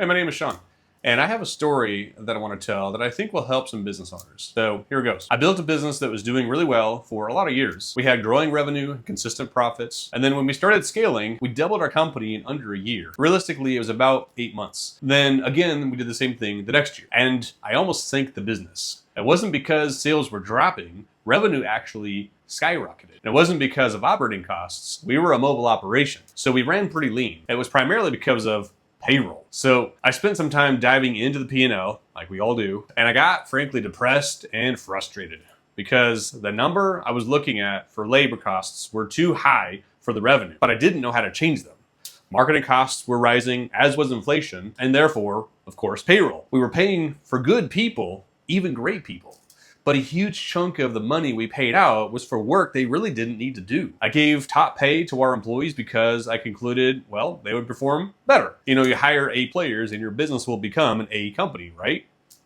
Hey, my name is Sean, and I have a story that I want to tell that I think will help some business owners. So here it goes. I built a business that was doing really well for a lot of years. We had growing revenue, consistent profits, and then when we started scaling, we doubled our company in under a year. Realistically, it was about 8 months. Then again, we did the same thing the next year, and I almost sank the business. It wasn't because sales were dropping, revenue actually skyrocketed. It wasn't because of operating costs. We were a mobile operation, so we ran pretty lean. It was primarily because of payroll. So I spent some time diving into the P&L, like we all do, and I got frankly depressed and frustrated because the number I was looking at for labor costs were too high for the revenue, but I didn't know how to change them. Marketing costs were rising, as was inflation, and therefore, of course, payroll. We were paying for good people, even great people. But a huge chunk of the money we paid out was for work they really didn't need to do. I gave top pay to our employees because I concluded, well, they would perform better. You hire A players and your business will become an A company, right?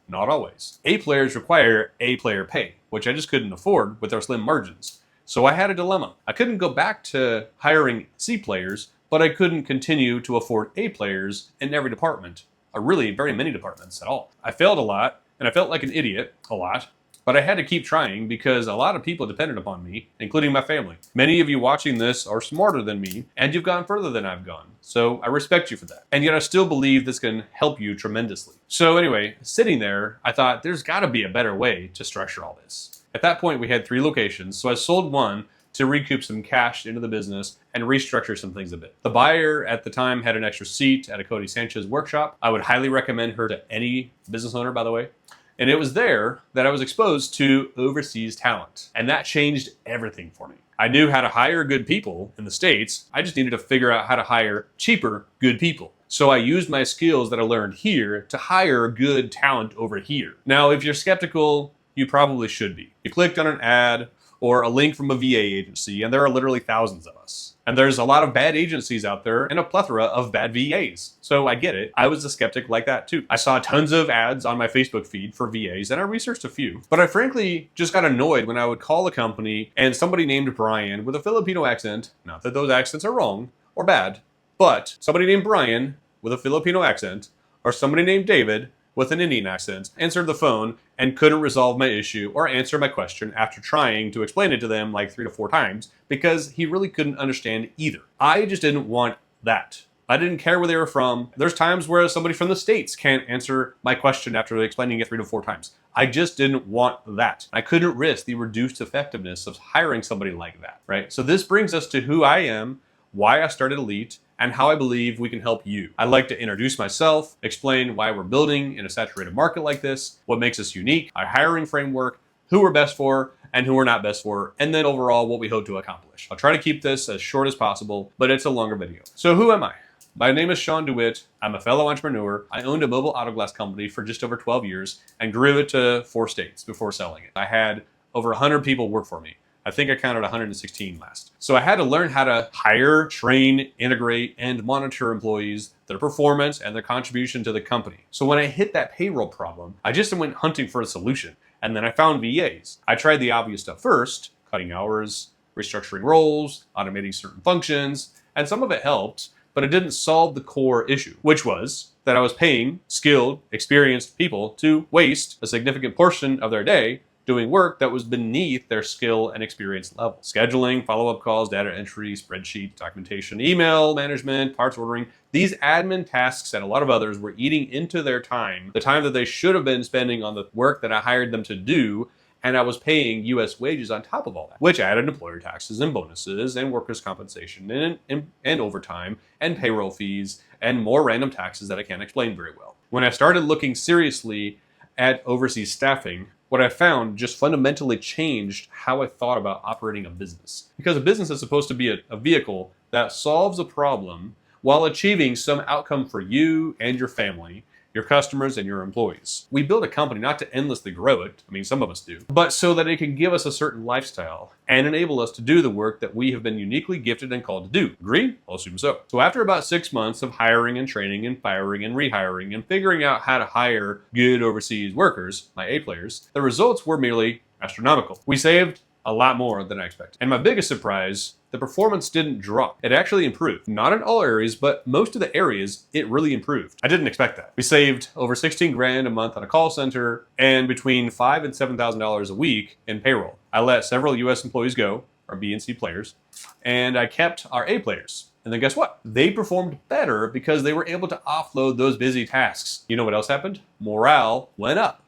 Not always. A players require A player pay, which I just couldn't afford with our slim margins. So I had a dilemma. I couldn't go back to hiring C players, but I couldn't continue to afford A players in every department, or really very many departments at all. I failed a lot, and I felt like an idiot a lot. But I had to keep trying because a lot of people depended upon me, including my family. Many of you watching this are smarter than me, and you've gone further than I've gone. So I respect you for that. And yet I still believe this can help you tremendously. So anyway, sitting there, I thought there's gotta be a better way to structure all this. At that point, we had 3 locations, so I sold one to recoup some cash into the business and restructure some things a bit. The buyer at the time had an extra seat at a Cody Sanchez workshop. I would highly recommend her to any business owner, by the way. And it was there that I was exposed to overseas talent. And that changed everything for me. I knew how to hire good people in the States. I just needed to figure out how to hire cheaper, good people. So I used my skills that I learned here to hire good talent over here. Now, if you're skeptical, you probably should be. You clicked on an ad or a link from a VA agency, and there are literally thousands of us. And there's a lot of bad agencies out there and a plethora of bad VAs. So I get it. I was a skeptic like that too. I saw tons of ads on my Facebook feed for VAs, and I researched a few. But I frankly just got annoyed when I would call a company and somebody named Brian with a Filipino accent, not that those accents are wrong or bad, but somebody named Brian with a Filipino accent, or somebody named David with an Indian accent, answered the phone and couldn't resolve my issue or answer my question after trying to explain it to them like 3 to 4 times because he really couldn't understand either. I just didn't want that. I didn't care where they were from. There's times where somebody from the States can't answer my question after explaining it 3 to 4 times. I just didn't want that. I couldn't risk the reduced effectiveness of hiring somebody like that, right? So this brings us to who I am, why I started Elite, and how I believe we can help you. I'd like to introduce myself, explain why we're building in a saturated market like this, what makes us unique, our hiring framework, who we're best for, and who we're not best for, and then overall what we hope to accomplish. I'll try to keep this as short as possible, but it's a longer video. So who am I? My name is Sean DeWitt. I'm a fellow entrepreneur. I owned a mobile autoglass company for just over 12 years and grew it to 4 states before selling it. I had over 100 people work for me. I think I counted 116 last. So I had to learn how to hire, train, integrate, and monitor employees, their performance, and their contribution to the company. So when I hit that payroll problem, I just went hunting for a solution. And then I found VAs. I tried the obvious stuff first, cutting hours, restructuring roles, automating certain functions, and some of it helped, but it didn't solve the core issue, which was that I was paying skilled, experienced people to waste a significant portion of their day doing work that was beneath their skill and experience level. Scheduling, follow-up calls, data entry, spreadsheet, documentation, email management, parts ordering. These admin tasks and a lot of others were eating into their time, the time that they should have been spending on the work that I hired them to do, and I was paying US wages on top of all that, which added employer taxes and bonuses and workers' compensation and overtime and payroll fees and more random taxes that I can't explain very well. When I started looking seriously at overseas staffing, what I found just fundamentally changed how I thought about operating a business. Because a business is supposed to be a vehicle that solves a problem while achieving some outcome for you and your family, your customers, and your employees. We build a company not to endlessly grow it, I mean some of us do, but so that it can give us a certain lifestyle and enable us to do the work that we have been uniquely gifted and called to do. Agree? I'll assume so. So after about 6 months of hiring and training and firing and rehiring and figuring out how to hire good overseas workers, my A players, the results were merely astronomical. We saved a lot more than I expected. And my biggest surprise, the performance didn't drop. It actually improved. Not in all areas, but most of the areas, it really improved. I didn't expect that. We saved over 16 grand a month on a call center and between $5,000 and $7,000 a week in payroll. I let several US employees go, our B and C players, and I kept our A players. And then guess what? They performed better because they were able to offload those busy tasks. You know what else happened? Morale went up.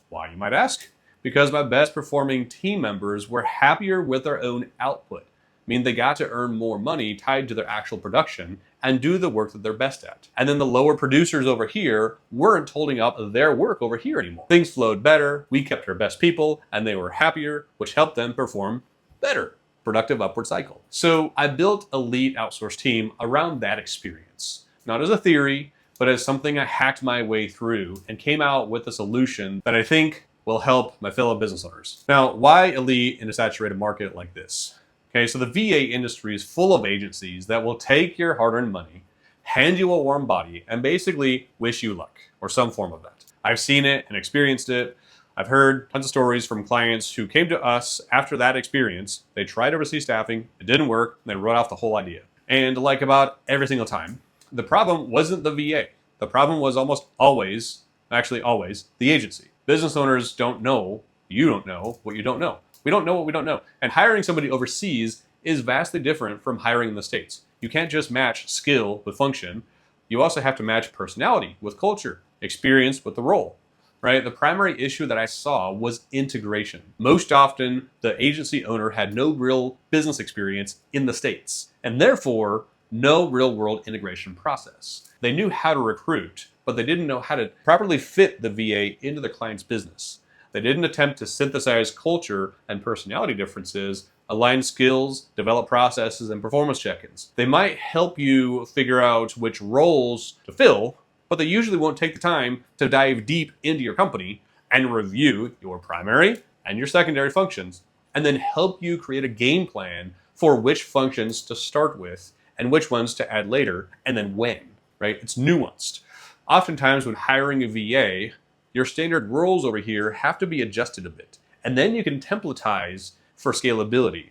Why, you might ask? Because my best performing team members were happier with their own output. I mean, they got to earn more money tied to their actual production and do the work that they're best at. And then the lower producers over here weren't holding up their work over here anymore. Things flowed better, we kept our best people, and they were happier, which helped them perform better. Productive upward cycle. So I built Elite Outsource Team around that experience. Not as a theory, but as something I hacked my way through and came out with a solution that I think will help my fellow business owners. Now, why Elite in a saturated market like this? Okay, so the VA industry is full of agencies that will take your hard-earned money, hand you a warm body, and basically wish you luck, or some form of that. I've seen it and experienced it. I've heard tons of stories from clients who came to us after that experience. They tried overseas staffing, it didn't work, and they wrote off the whole idea. And like about every single time, the problem wasn't the VA. The problem was almost always, actually always, the agency. Business owners don't know, you don't know what you don't know. We don't know what we don't know. And hiring somebody overseas is vastly different from hiring in the States. You can't just match skill with function. You also have to match personality with culture, experience with the role. Right? The primary issue that I saw was integration. Most often, the agency owner had no real business experience in the States, and therefore, no real-world integration process. They knew how to recruit, but they didn't know how to properly fit the VA into the client's business. They didn't attempt to synthesize culture and personality differences, align skills, develop processes, and performance check-ins. They might help you figure out which roles to fill, but they usually won't take the time to dive deep into your company and review your primary and your secondary functions, and then help you create a game plan for which functions to start with and which ones to add later, and then when, right? It's nuanced. Oftentimes when hiring a VA, your standard roles over here have to be adjusted a bit, and then you can templatize for scalability.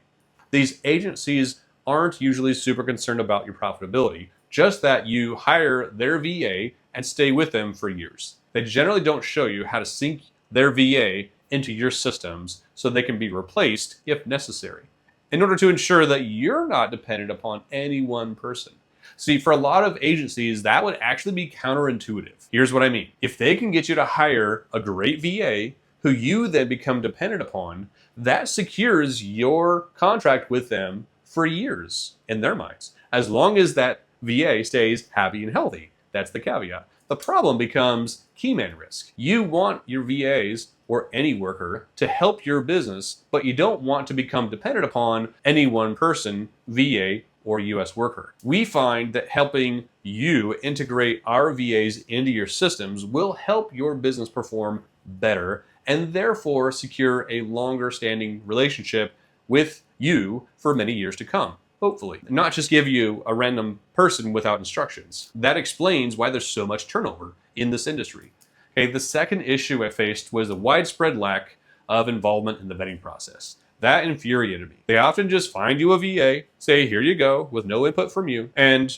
These agencies aren't usually super concerned about your profitability, just that you hire their VA and stay with them for years. They generally don't show you how to sync their VA into your systems so they can be replaced if necessary, in order to ensure that you're not dependent upon any one person. See, for a lot of agencies, that would actually be counterintuitive. Here's what I mean. If they can get you to hire a great VA who you then become dependent upon, that secures your contract with them for years in their minds, as long as that VA stays happy and healthy. That's the caveat. The problem becomes key man risk. You want your VAs or any worker to help your business, but you don't want to become dependent upon any one person, VA or US worker. We find that helping you integrate our VAs into your systems will help your business perform better and therefore secure a longer standing relationship with you for many years to come. Hopefully, not just give you a random person without instructions. That explains why there's so much turnover in this industry. Okay, the second issue I faced was the widespread lack of involvement in the vetting process. That infuriated me. They often just find you a VA, say, here you go, with no input from you, and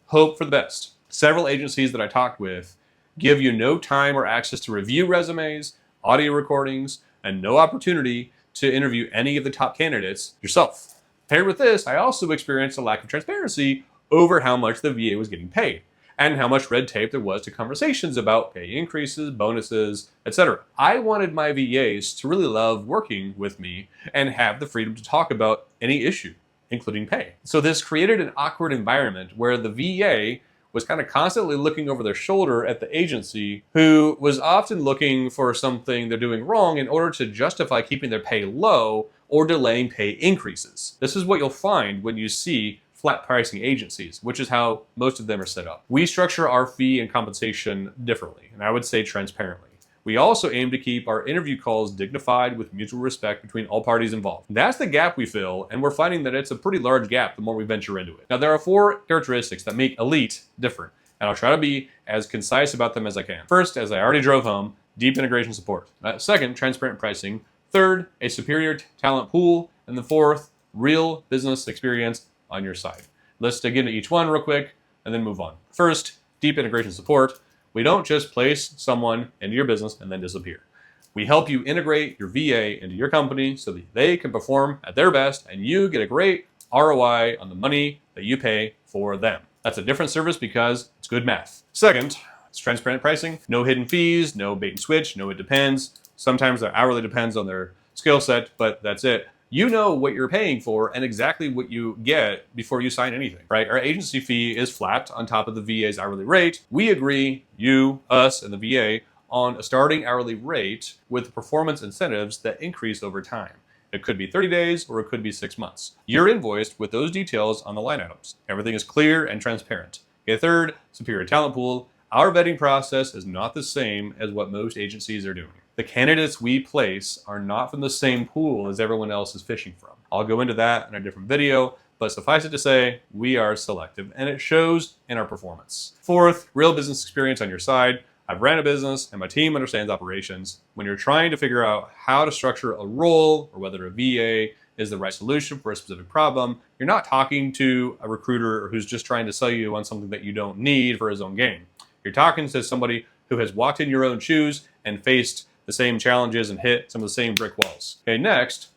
hope for the best. Several agencies that I talked with give you no time or access to review resumes, audio recordings, and no opportunity to interview any of the top candidates yourself. Paired with this, I also experienced a lack of transparency over how much the VA was getting paid and how much red tape there was to conversations about pay increases, bonuses, etc. I wanted my VAs to really love working with me and have the freedom to talk about any issue, including pay. So this created an awkward environment where the VA was kind of constantly looking over their shoulder at the agency, who was often looking for something they're doing wrong in order to justify keeping their pay low or delaying pay increases. This is what you'll find when you see flat pricing agencies, which is how most of them are set up. We structure our fee and compensation differently, and I would say transparently. We also aim to keep our interview calls dignified with mutual respect between all parties involved. That's the gap we fill, and we're finding that it's a pretty large gap the more we venture into it. Now, there are 4 characteristics that make Elite different, and I'll try to be as concise about them as I can. First, as I already drove home, deep integration support. Second, transparent pricing. Third, a superior talent pool. And the fourth, real business experience on your side. Let's dig into each one real quick and then move on. First, deep integration support. We don't just place someone into your business and then disappear. We help you integrate your VA into your company so that they can perform at their best and you get a great ROI on the money that you pay for them. That's a different service because it's good math. Second, it's transparent pricing. No hidden fees, no bait and switch, no it depends. Sometimes that hourly depends on their skill set, but that's it. You know what you're paying for and exactly what you get before you sign anything, right? Our agency fee is flat on top of the VA's hourly rate. We agree, you, us, and the VA, on a starting hourly rate with performance incentives that increase over time. It could be 30 days or it could be 6 months. You're invoiced with those details on the line items. Everything is clear and transparent. Okay, third, superior talent pool. Our vetting process is not the same as what most agencies are doing. The candidates we place are not from the same pool as everyone else is fishing from. I'll go into that in a different video, but suffice it to say, we are selective and it shows in our performance. Fourth, real business experience on your side. I've ran a business and my team understands operations. When you're trying to figure out how to structure a role or whether a VA is the right solution for a specific problem, you're not talking to a recruiter who's just trying to sell you on something that you don't need for his own gain. You're talking to somebody who has walked in your own shoes and faced the same challenges and hit some of the same brick walls. Okay, next,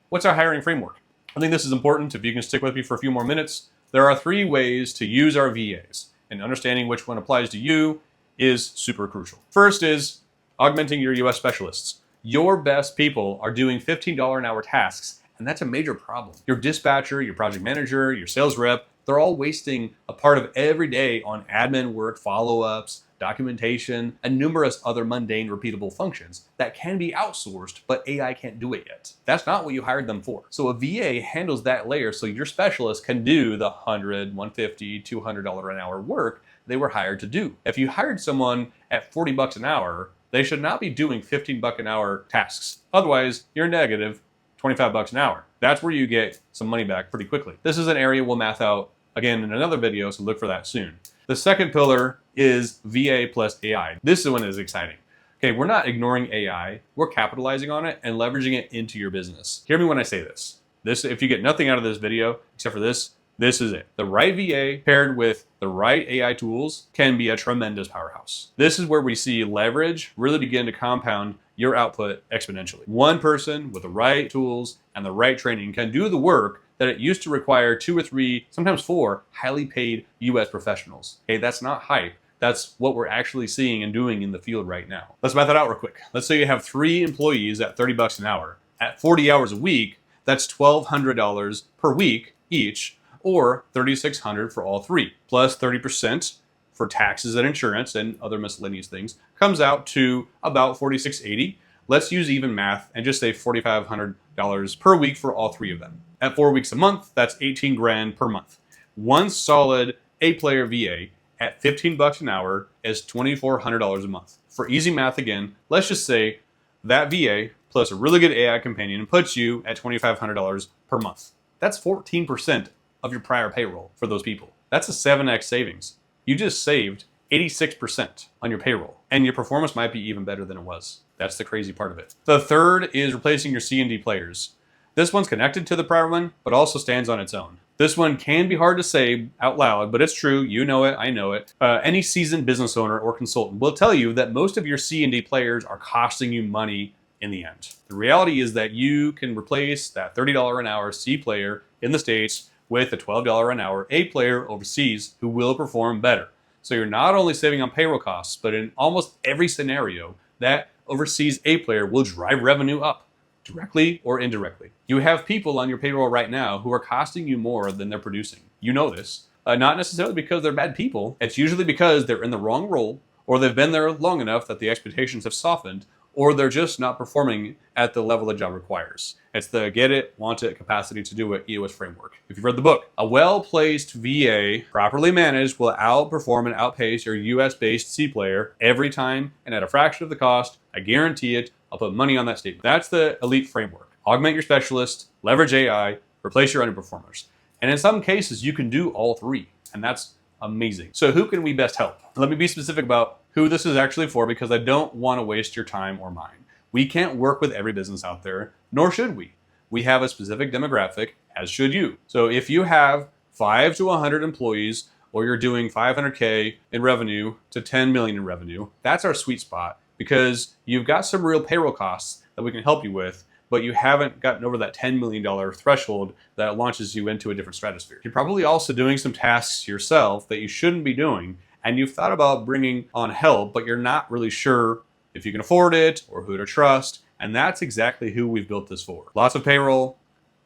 what's our hiring framework? I think this is important. If you can stick with me for a few more minutes, there are 3 ways to use our VAs, and understanding which one applies to you is super crucial. First is augmenting your US specialists. Your best people are doing $15 an hour tasks, and that's a major problem. Your dispatcher, your project manager, your sales rep, they're all wasting a part of every day on admin work, follow-ups, documentation, and numerous other mundane, repeatable functions that can be outsourced, but AI can't do it yet. That's not what you hired them for. So a VA handles that layer so your specialist can do the $100, $150, $200 an hour work they were hired to do. If you hired someone at 40 bucks an hour, they should not be doing 15 buck an hour tasks. Otherwise, you're negative 25 bucks an hour. That's where you get some money back pretty quickly. This is an area we'll math out again in another video, so look for that soon. The second pillar is VA plus AI. This one is exciting. Okay, we're not ignoring AI, we're capitalizing on it and leveraging it into your business. Hear me when I say this. If you get nothing out of this video, except for this is it. The right VA paired with the right AI tools can be a tremendous powerhouse. This is where we see leverage really begin to compound your output exponentially. One person with the right tools and the right training can do the work that it used to require 2 or 3, sometimes 4 highly paid US professionals. Okay, that's not hype. That's what we're actually seeing and doing in the field right now. Let's math that out real quick. Let's say you have 3 employees at 30 bucks an hour. At 40 hours a week, that's $1,200 per week each, or $3,600 for all 3, plus 30% for taxes and insurance and other miscellaneous things, comes out to about $4,680. Let's use even math and just say $4,500 per week for all 3 of them. At 4 weeks a month, that's 18 grand per month. One solid A-player VA at 15 bucks an hour is $2,400 a month. For easy math again, let's just say that VA plus a really good AI companion puts you at $2,500 per month. That's 14% of your prior payroll for those people. That's a 7x savings. You just saved 86% on your payroll, and your performance might be even better than it was. That's the crazy part of it. The third is replacing your C&D players. This one's connected to the prior one, but also stands on its own. This one can be hard to say out loud, but it's true. You know it, I know it. Any seasoned business owner or consultant will tell you that most of your C&D players are costing you money in the end. The reality is that you can replace that $30 an hour C player in the States with a $12 an hour A player overseas who will perform better. So you're not only saving on payroll costs, but in almost every scenario, that overseas A player will drive revenue up, directly or indirectly. You have people on your payroll right now who are costing you more than they're producing. You know this. Not necessarily because they're bad people. It's usually because they're in the wrong role, or they've been there long enough that the expectations have softened, or they're just not performing at the level the job requires. It's the get it, want it capacity to do it EOS framework. If you've read the book, a well-placed VA, properly managed, will outperform and outpace your US-based C player every time and at a fraction of the cost. I guarantee it. I'll put money on that statement. That's the Elite framework. Augment your specialist, leverage AI, replace your underperformers. And in some cases, you can do all 3, and that's amazing. So who can we best help? Let me be specific about who this is actually for, because I don't want to waste your time or mine. We can't work with every business out there, nor should we. We have a specific demographic, as should you. So if you have 5 to 100 employees, or you're doing 500K in revenue to 10 million in revenue, that's our sweet spot, because you've got some real payroll costs that we can help you with, but you haven't gotten over that $10 million threshold that launches you into a different stratosphere. You're probably also doing some tasks yourself that you shouldn't be doing, and you've thought about bringing on help, but you're not really sure if you can afford it or who to trust, and that's exactly who we've built this for. Lots of payroll,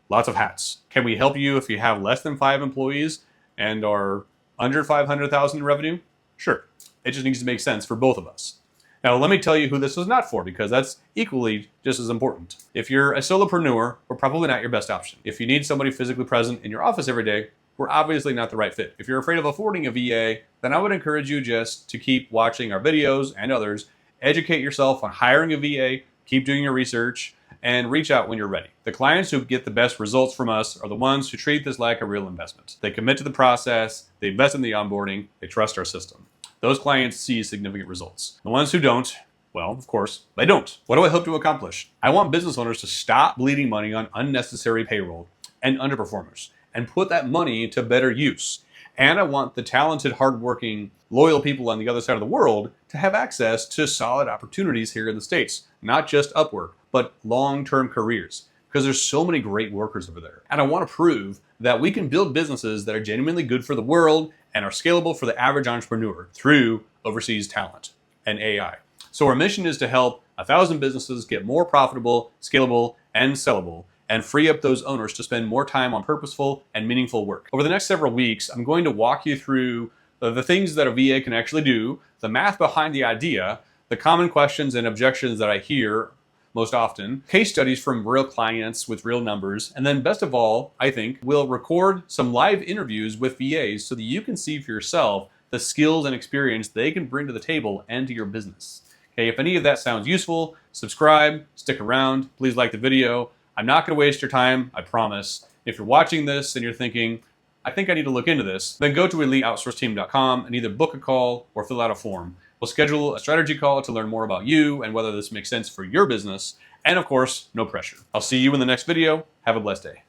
lots of hats. Can we help you if you have less than 5 employees and are under 500,000 in revenue? Sure. It just needs to make sense for both of us. Now, let me tell you who this is not for, because that's equally just as important. If you're a solopreneur, we're probably not your best option. If you need somebody physically present in your office every day, we're obviously not the right fit. If you're afraid of affording a VA, then I would encourage you just to keep watching our videos and others, educate yourself on hiring a VA, keep doing your research, and reach out when you're ready. The clients who get the best results from us are the ones who treat this like a real investment. They commit to the process, they invest in the onboarding, they trust our system. Those clients see significant results. The ones who don't, well, of course, they don't. What do I hope to accomplish? I want business owners to stop bleeding money on unnecessary payroll and underperformers and put that money to better use. And I want the talented, hardworking, loyal people on the other side of the world to have access to solid opportunities here in the States, not just Upwork, but long-term careers, because there's so many great workers over there. And I want to prove that we can build businesses that are genuinely good for the world and are scalable for the average entrepreneur through overseas talent and AI. So our mission is to help 1,000 businesses get more profitable, scalable, and sellable, and free up those owners to spend more time on purposeful and meaningful work. Over the next several weeks, I'm going to walk you through the things that a VA can actually do, the math behind the idea, the common questions and objections that I hear most often, case studies from real clients with real numbers, and then best of all, I think, we'll record some live interviews with VAs so that you can see for yourself the skills and experience they can bring to the table and to your business. Okay, if any of that sounds useful, subscribe, stick around, please like the video. I'm not going to waste your time, I promise. If you're watching this and you're thinking, I think I need to look into this, then go to eliteoutsourceteam.com and either book a call or fill out a form. We'll schedule a strategy call to learn more about you and whether this makes sense for your business. And of course, no pressure. I'll see you in the next video. Have a blessed day.